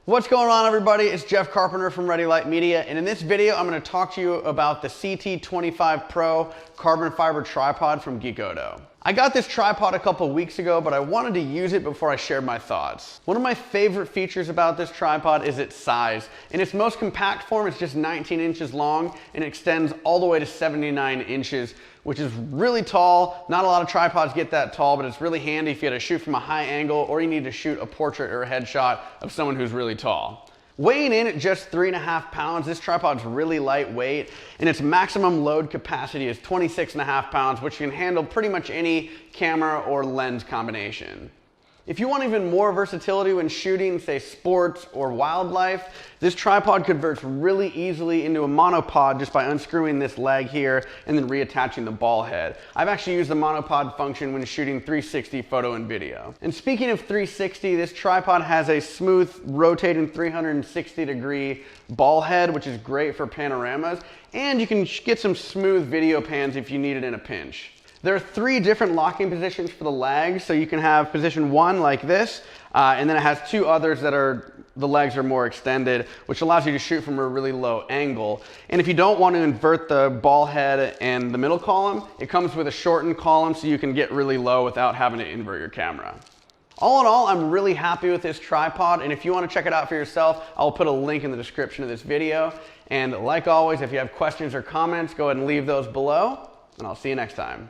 What's going on, everybody? It's Jeff Carpenter from Ready Light Media, and in this video I'm going to talk to you about the CT25Pro carbon fiber tripod from Geekoto. I got this tripod a couple weeks ago, but I wanted to use it before I shared my thoughts. One of my favorite features about this tripod is its size. In its most compact form, it's just 19 inches long and it extends all the way to 79 inches, which is really tall. Not a lot of tripods get that tall, but it's really handy if you had to shoot from a high angle or you need to shoot a portrait or a headshot of someone who's really tall. Weighing in at just 3.5 pounds, this tripod's really lightweight, and its maximum load capacity is 26.5 pounds, which can handle pretty much any camera or lens combination. If you want even more versatility when shooting, say, sports or wildlife, this tripod converts really easily into a monopod just by unscrewing this leg here and then reattaching the ball head. I've actually used the monopod function when shooting 360 photo and video. And speaking of 360, this tripod has a smooth rotating 360-degree ball head, which is great for panoramas, and you can get some smooth video pans if you need it in a pinch. There are 3 different locking positions for the legs, so you can have position 1 like this, and then it has 2 others that the legs are more extended, which allows you to shoot from a really low angle. And if you don't want to invert the ball head and the middle column, it comes with a shortened column so you can get really low without having to invert your camera. All in all, I'm really happy with this tripod, and if you want to check it out for yourself, I'll put a link in the description of this video. And like always, if you have questions or comments, go ahead and leave those below, and I'll see you next time.